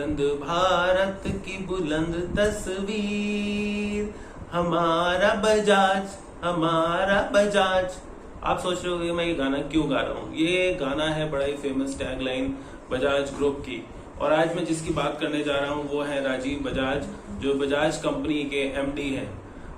बुलंद भारत की बुलंद तस्वीर, हमारा बजाज हमारा बजाज। आप सोच रहे हो मैं ये गाना क्यों गा रहा हूँ? ये गाना है बड़ा ही फेमस टैगलाइन बजाज ग्रुप की। और आज मैं जिसकी बात करने जा रहा हूँ वो है राजीव बजाज, जो बजाज कंपनी के एमडी हैं।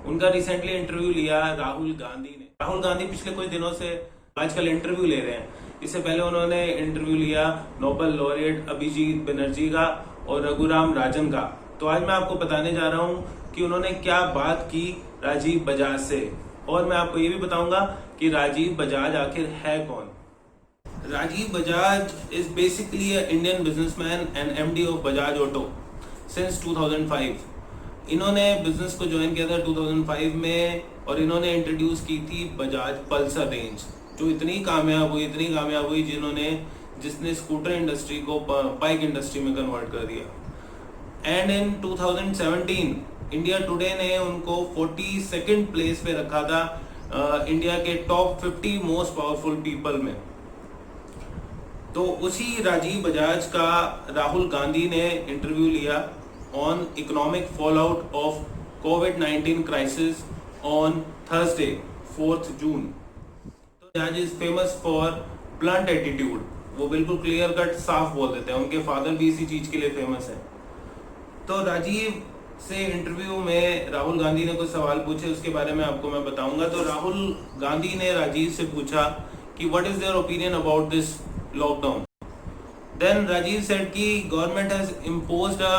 उनका रिसेंटली इंटरव्यू लिया राहुल गांधी ने। राहुल गांधी पिछले कुछ दिनों से आजकल इंटरव्यू ले रहे हैं। इससे पहले उन्होंने इंटरव्यू लिया नोबेल लॉरेट अभिजीत बनर्जी का और रघुराम राजन का। तो आज मैं आपको बताने जा रहा हूँ कि उन्होंने क्या बात की राजीव बजाज से, और मैं आपको ये भी बताऊंगा कि राजीव बजाज आखिर है कौन। Rajiv Bajaj is basically an Indian businessman and MD of Bajaj Auto since 2005. इन्होंने बिजनेस को ज्वाइन किया था 2005 में और इन्होंने इंट्रोड्यूस की थी बजाज पल्सर रेंज, जो इतनी कामयाब हुई जिसने स्कूटर इंडस्ट्री को बाइक इंडस्ट्री में कन्वर्ट कर दिया। एंड इन 2017 इंडिया टुडे ने उनको 42nd प्लेस पे रखा था इंडिया के टॉप 50 मोस्ट पावरफुल पीपल में। तो उसी राजीव बजाज का राहुल गांधी ने इंटरव्यू लिया on economic fallout of covid crisis on Thursday 4th जून। तो Bajaj is famous for blunt attitude, वो बिल्कुल क्लियर कट साफ बोल देते हैं। उनके फादर भी इसी चीज के लिए फेमस है। तो राजीव से इंटरव्यू में राहुल गांधी ने कुछ सवाल पूछे, उसके बारे में आपको मैं बताऊंगा। तो राहुल गांधी ने राजीव से पूछा कि what is their opinion about this lockdown. Then Rajeev said कि government has imposed a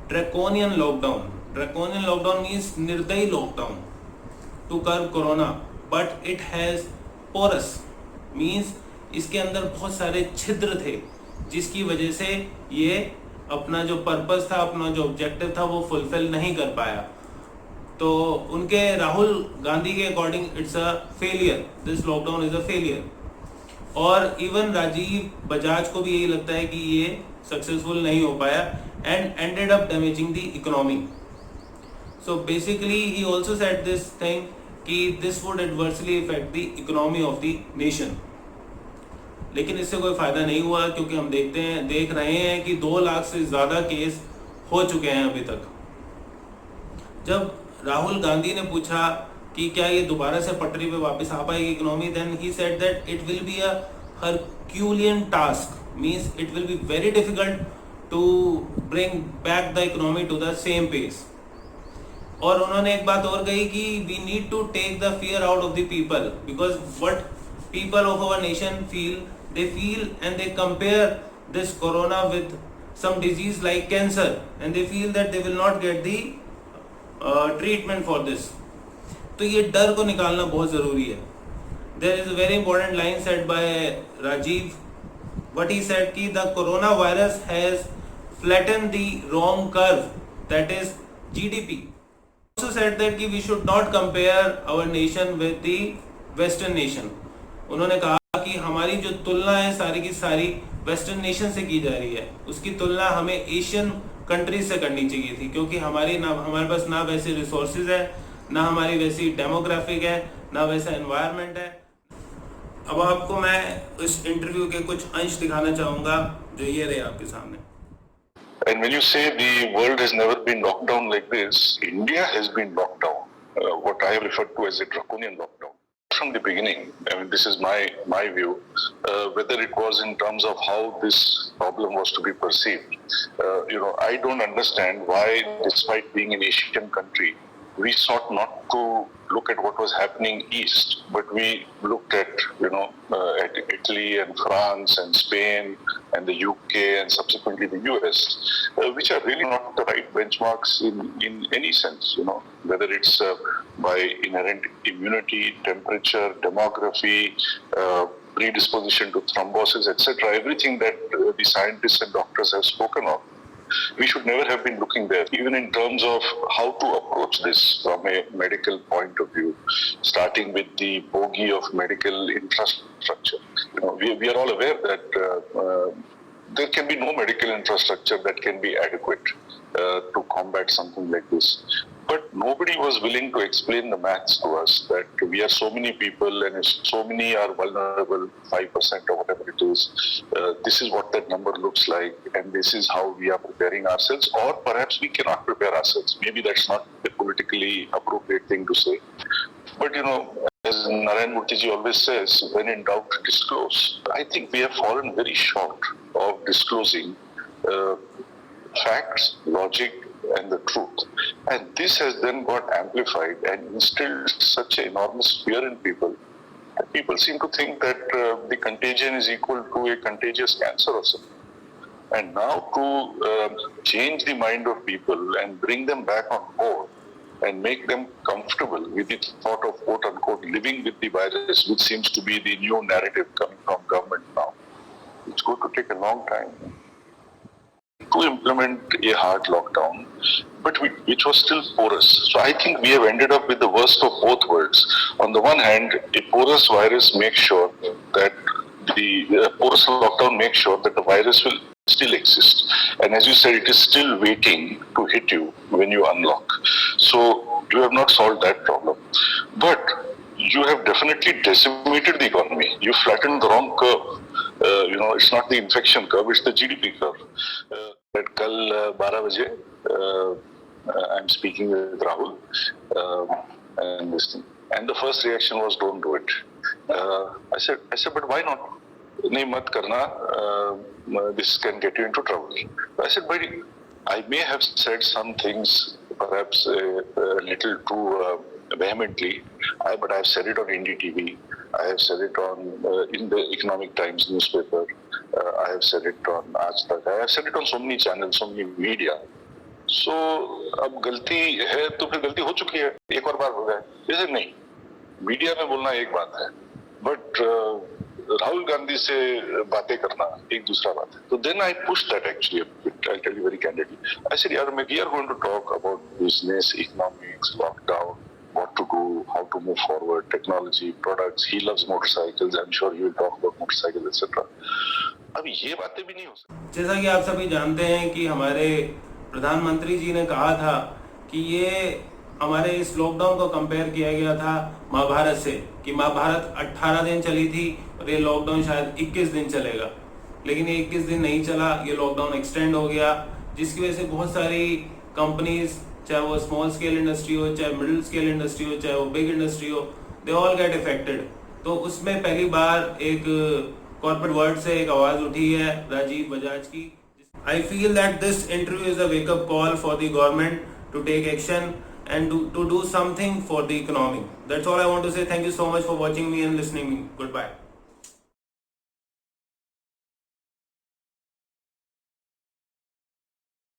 draconian lockdown. Draconian lockdown means निर्दयी lockdown to curb corona, but it has pores means इसके अंदर बहुत सारे छिद्र थे, जिसकी वजह से ये अपना जो पर्पस था, अपना जो ऑब्जेक्टिव था, वो फुलफिल नहीं कर पाया। तो उनके राहुल गांधी के according it's a failure, this lockdown is a failure. और इवन राजीव बजाज को भी यही लगता है कि ये सक्सेसफुल नहीं हो पाया and ended up damaging the economy. So basically he also said this thing कि this would adversely effect the economy of the nation. लेकिन इससे कोई फायदा नहीं हुआ, क्योंकि हम देख रहे हैं कि 2 लाख से ज्यादा केस हो चुके हैं अभी तक। जब राहुल गांधी ने पूछा कि क्या ये दोबारा से पटरी पे वापस आ पाएगी economy, then he said that it will be a herculean task, means it will be very difficult to bring back the economy to the same pace. और उन्होंने एक बात और कही कि we need to take the fear out of the people, because what people of our nation feel, they feel and they compare this corona with some disease like cancer, and they feel that they will not get the treatment for this. तो ये डर को निकालना बहुत जरूरी है। There is a very important line said by Rajiv. What he said कि the coronavirus has flattened the wrong curve, that is GDP. Also said that कि we should not compare our nation with the Western nation. उन्होंने कहा कि हमारी जो तुलना है सारी की सारी वेस्टर्न नेशन से की जा रही है, उसकी तुलना हमें एशियन कंट्रीज से करनी चाहिए थी, क्योंकि हमारे पास ना वैसे रिसोर्सेज है, ना हमारी वैसी डेमोग्राफिक है, ना वैसा एनवायरनमेंट है। अब आपको मैं इस इंटरव्यू के कुछ अंश दिखाना चाहूंगा, जो ये रहे आपके सामने। And when you say the world has never been locked down like this, India has been locked down, what I have referred to as a draconian lockdown. From the beginning, I mean, this is my view, whether it was in terms of how this problem was to be perceived. I don't understand why, despite being an Asian country, we sought not to look at what was happening east, but we looked at, at Italy and France and Spain and the UK and subsequently the US, which are really not the right benchmarks in any sense, whether it's by inherent immunity, temperature, demography, predisposition to thrombosis, etc., everything that the scientists and doctors have spoken of. We should never have been looking there, even in terms of how to approach this from a medical point of view, starting with the bogey of medical infrastructure. We are all aware that there can be no medical infrastructure that can be adequate to combat something like this. But nobody was willing to explain the maths to us that we are so many people and so many are vulnerable, 5% or whatever it is. This is what that number looks like, and this is how we are preparing ourselves. Or perhaps we cannot prepare ourselves. Maybe that's not a politically appropriate thing to say. But as Narayan Murthy ji always says, when in doubt, disclose. I think we have fallen very short of disclosing facts, logic, and the truth. And this has then got amplified and instilled such an enormous fear in people. People seem to think that the contagion is equal to a contagious cancer or something. And now to change the mind of people and bring them back on board and make them comfortable with the thought of quote-unquote living with the virus, which seems to be the new narrative coming from government now, it's going to take a long time to implement a hard lockdown, but which was still porous. So I think we have ended up with the worst of both worlds. On the one hand, a porous virus makes sure that the porous lockdown makes sure that the virus will still exist. And as you said, it is still waiting to hit you when you unlock. So you have not solved that problem. But you have definitely decimated the economy. You flattened the wrong curve. It's not the infection curve, it's the GDP curve. At kal 12 baje, I'm speaking with Rahul and this thing. And the first reaction was, don't do it. I said, but why not? Nahi mat karna, this can get you into trouble. I said, but I may have said some things perhaps a little too vehemently, but I've said it on NDTV, I have said it on in the Economic Times newspaper, I have said it on Aaj Tak, I have said it on so many channels, so many media. So अब गलती है तो फिर गलती हो चुकी है, एक और बार हो गया, जैसे नहीं मीडिया में बोलना एक बात है, बट राहुल गांधी से बातें करना एक दूसरा बात है. So then I pushed that actually a bit. I'll tell you very candidly. I said, yaar, we are going to talk about business, economics, lockdown, what to do, how to move forward, technology, products. He loves motorcycles. I'm sure he will talk about motorcycles, etc. अभी ये बातें भी नहीं हो सकती. जैसा कि आप सभी जानते हैं कि हमारे प्रधानमंत्री जी ने कहा था कि ये हमारे इस लॉकडाउन को कंपेयर किया गया था महाभारत से, कि महाभारत 18 दिन चली थी और ये लॉकडाउन शायद 21 दिन चलेगा, लेकिन ये 21 दिन नहीं चला, ये लॉकडाउन एक्सटेंड हो गया, जिसकी वजह से बहुत सारी कंपनीज, चाहे वो स्मॉल स्केल इंडस्ट्री हो, चाहे मिडिल स्केल इंडस्ट्री हो, चाहे वो बिग इंडस्ट्री हो, दे ऑल गेट इफेक्टेड. तो उसमें पहली बार एक कॉर्पोरेट वर्ल्ड से एक आवाज उठी है राजीव बजाज की. I feel that this interview is a wake-up call for the government to take action and to do something for the economy. That's all I want to say. Thank you so much for watching me and listening me. Goodbye.